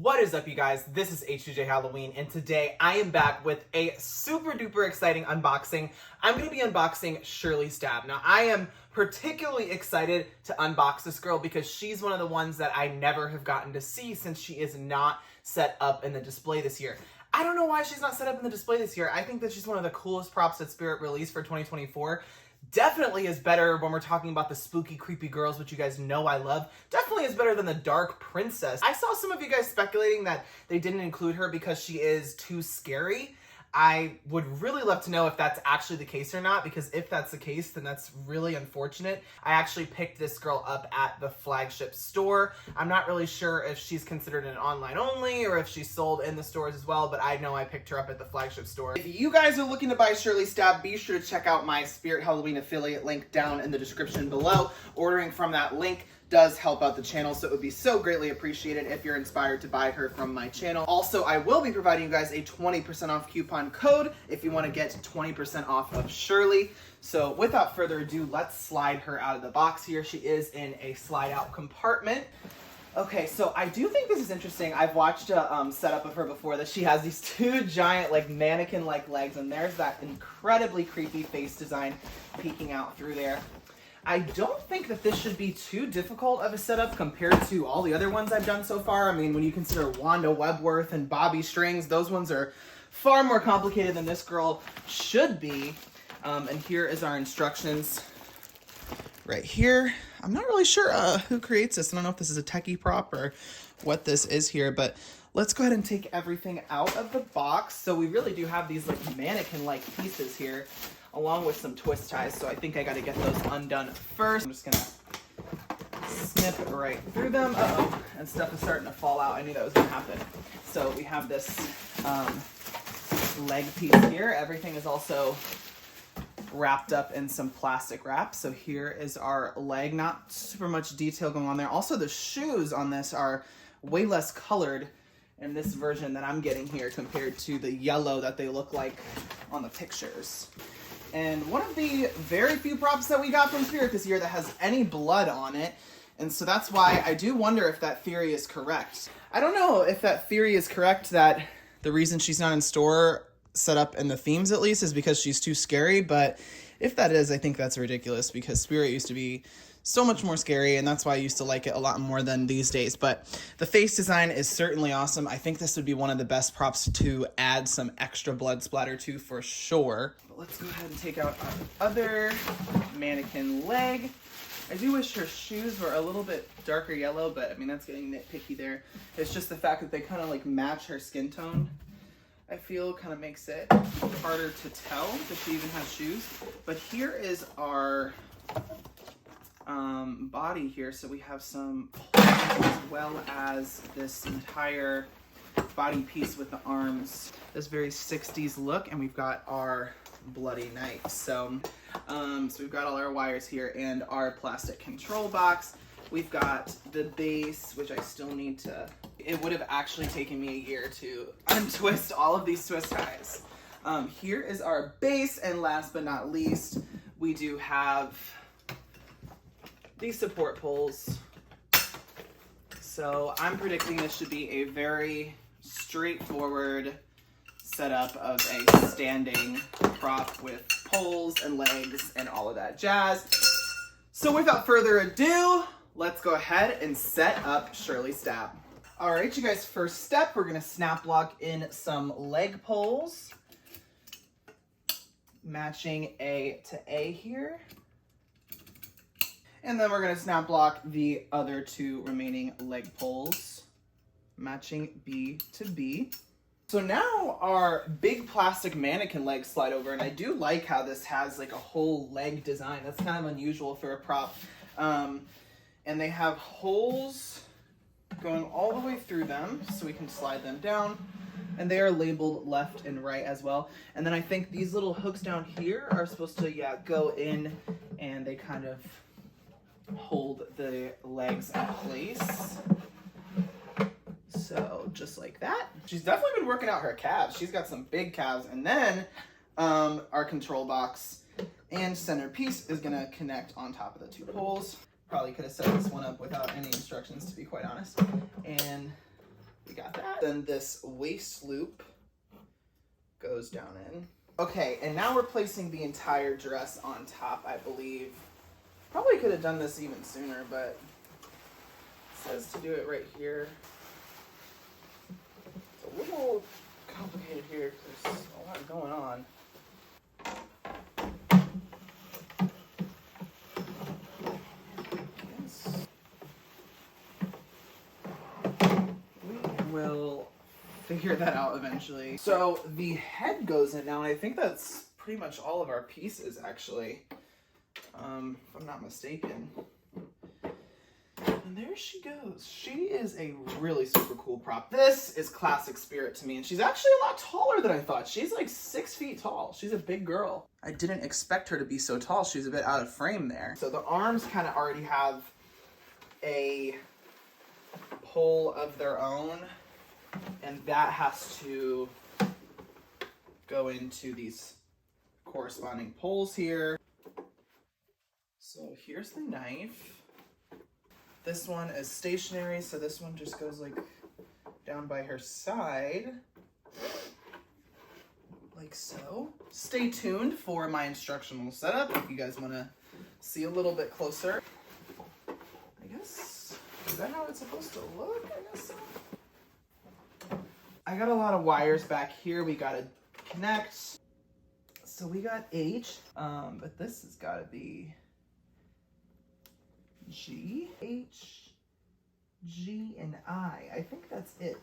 What is up, you guys? This is H2J Halloween, and today I am back with a super duper exciting unboxing. I'm going to be unboxing Shirley Stab. Now, I am particularly excited to unbox this girl because she's one of the ones that I never have gotten to see since she is not set up in the display this year. I don't know why she's not set up in the display this year. I think that she's one of the coolest props that Spirit released for 2024. Definitely is better when we're talking about the spooky, creepy girls, which you guys know I love. Definitely is better than the Dark Princess. I saw some of you guys speculating that they didn't include her because she is too scary. I would really love to know if that's actually the case or not, because if that's the case, then that's really unfortunate. I actually picked this girl up at the flagship store. I'm not really sure if she's considered an online only or if she's sold in the stores as well, but I know I picked her up at the flagship store. If you guys are looking to buy Shirley Stab, be sure to check out my Spirit Halloween affiliate link down in the description below. Ordering from that link does help out the channel, so it would be so greatly appreciated if you're inspired to buy her from my channel. Also, I will be providing you guys a 20% off coupon code if you want to get 20% off of Shirley. So without further ado, let's slide her out of the box here. She is in a slide out compartment. Okay, so I do think this is interesting. I've watched a setup of her before that she has these two giant like mannequin-like legs, and there's that incredibly creepy face design peeking out through there. I don't think that this should be too difficult of a setup compared to all the other ones I've done so far. I mean, when you consider Wanda Webworth and Bobby Strings, those ones are far more complicated than this girl should be. And here is our instructions right here. I'm not really sure who creates this. I don't know if this is a techie prop or what this is here, but let's go ahead and take everything out of the box. So we really do have these like mannequin-like pieces here, along with some twist ties, so I think I gotta get those undone first. I'm just gonna snip right through them. Uh-oh, and stuff is starting to fall out. I knew that was gonna happen. So we have this leg piece here. Everything is also wrapped up in some plastic wrap. So here is our leg. Not super much detail going on there. Also, the shoes on this are way less colored in this version that I'm getting here compared to the yellow that they look like on the pictures. And one of the very few props that we got from Spirit this year that has any blood on it. And so that's why I do wonder if that theory is correct. I don't know if that theory is correct, that the reason she's not in store set up in the themes at least is because she's too scary. But if that is, I think that's ridiculous, because Spirit used to be so much more scary, and that's why I used to like it a lot more than these days. But the face design is certainly awesome. I think this would be one of the best props to add some extra blood splatter to for sure. But let's go ahead and take out our other mannequin leg. I do wish her shoes were a little bit darker yellow, but I mean, that's getting nitpicky there. It's just the fact that they kind of like match her skin tone, I feel kind of makes it harder to tell that she even has shoes. But here is our body here. So we have some holes as well as this entire body piece with the arms. This very 60s look, and we've got our bloody knife. So we've got all our wires here and our plastic control box. We've got the base, which I still need to, it would have actually taken me a year to untwist all of these twist ties. Here is our base, and last but not least, we do have these support poles. So I'm predicting this should be a very straightforward setup of a standing prop with poles and legs and all of that jazz. So without further ado, let's go ahead and set up Shirley Stab. All right, you guys, first step, we're gonna snap lock in some leg poles, matching A to A here. And then we're gonna snap lock the other two remaining leg poles, matching B to B. So now our big plastic mannequin legs slide over, and I do like how this has like a whole leg design. That's kind of unusual for a prop. And they have holes going all the way through them, so we can slide them down. And they are labeled left and right as well. And then I think these little hooks down here are supposed to, go in, and they kind of hold the legs in place. So just like that. She's definitely been working out her calves. She's got some big calves. And then our control box and centerpiece is gonna connect on top of the two poles. Probably could have set this one up without any instructions, to be quite honest. And we got that. then this waist loop goes down in. Okay, and now we're placing the entire dress on top, I believe. Probably could have done this even sooner, but it says to do it right here. It's a little complicated here because there's a lot going on. We'll figure that out eventually. So the head goes in now, and I think that's pretty much all of our pieces, actually, if I'm not mistaken. And there she goes. She is a really super cool prop. This is classic Spirit to me, and she's actually a lot taller than I thought. She's like 6 feet tall. She's a big girl. I didn't expect her to be so tall. She's a bit out of frame there. So the arms kind of already have a pull of their own, and that has to go into these corresponding poles here. So here's the knife. This one is stationary, so this one just goes like down by her side, like so. Stay tuned for my instructional setup if you guys want to see a little bit closer. I guess, is that how it's supposed to look? I guess so. I got a lot of wires back here we gotta connect. So we got H, but this has gotta be G, H, G, and I. I think that's it.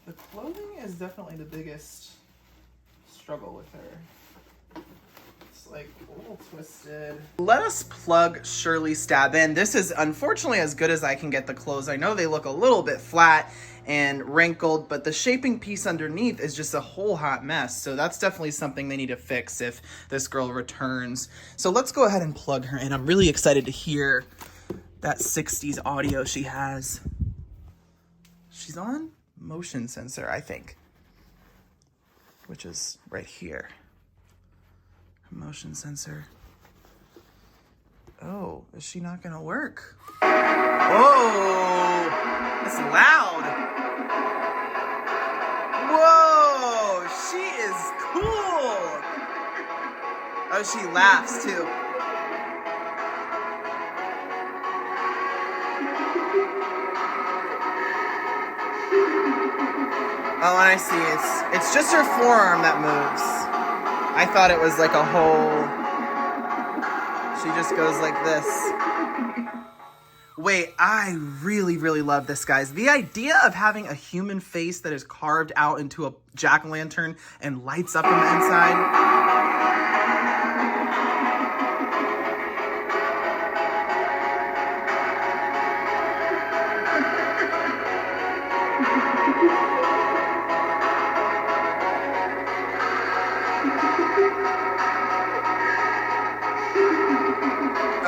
The clothing is definitely the biggest struggle with her. It's like a little twisted. Let us plug Shirley Stab in. This is unfortunately as good as I can get the clothes. I know they look a little bit flat and wrinkled, but the shaping piece underneath is just a whole hot mess. So that's definitely something they need to fix if this girl returns. So let's go ahead and plug her in. I'm really excited to hear that 60s audio she has. She's on motion sensor, I think, which is right here. Motion sensor. Oh, is she not gonna work? Oh, it's loud. Whoa, she is cool. Oh, she laughs too. Oh, and I see, it's just her forearm that moves. I thought it was like a whole, she just goes like this. Wait, I really, really love this, guys. The idea of having a human face that is carved out into a jack-o'-lantern and lights up on the inside.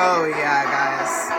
Oh yeah, guys.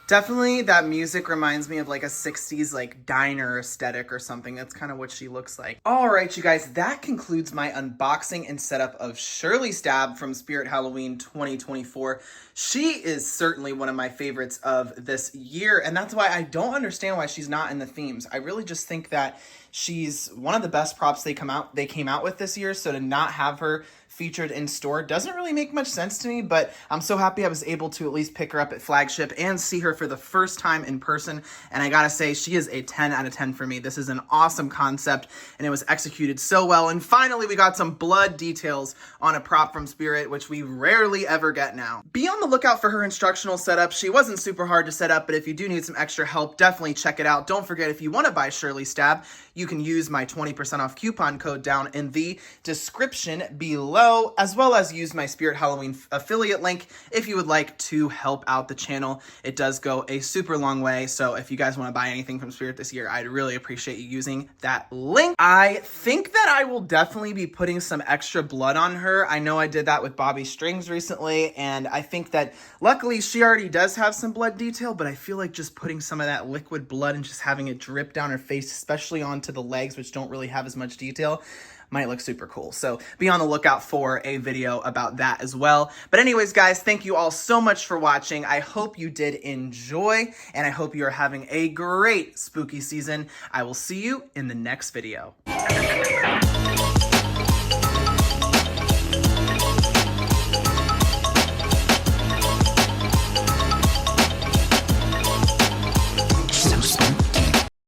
Definitely that music reminds me of like a 60s like diner aesthetic or something. That's kind of what she looks like. All right, you guys, that concludes my unboxing and setup of Shirley Stab from Spirit Halloween 2024. She is certainly one of my favorites of this year, and that's why I don't understand why she's not in the themes. I really just think that she's one of the best props they came out with this year, so to not have her featured in store doesn't really make much sense to me, but I'm so happy I was able to at least pick her up at Flagship and see her for the first time in person, and I gotta say, she is a 10 out of 10 for me. This is an awesome concept, and it was executed so well, and finally we got some blood details on a prop from Spirit, which we rarely ever get now. Be on the lookout for her instructional setup. She wasn't super hard to set up, but if you do need some extra help, definitely check it out. Don't forget, if you want to buy Shirley Stab, you can use my 20% off coupon code down in the description below, as well as use my Spirit Halloween affiliate link if you would like to help out the channel. It does go a super long way, so if you guys want to buy anything from Spirit this year, I'd really appreciate you using that link. I think that I will definitely be putting some extra blood on her. I know I did that with Bobby Strings recently, and I think that luckily she already does have some blood detail, but I feel like just putting some of that liquid blood and just having it drip down her face, especially onto the legs, which don't really have as much detail, might look super cool. So be on the lookout for a video about that as well. But anyways, guys, thank you all so much for watching. I hope you did enjoy, and I hope you are having a great spooky season. I will see you in the next video.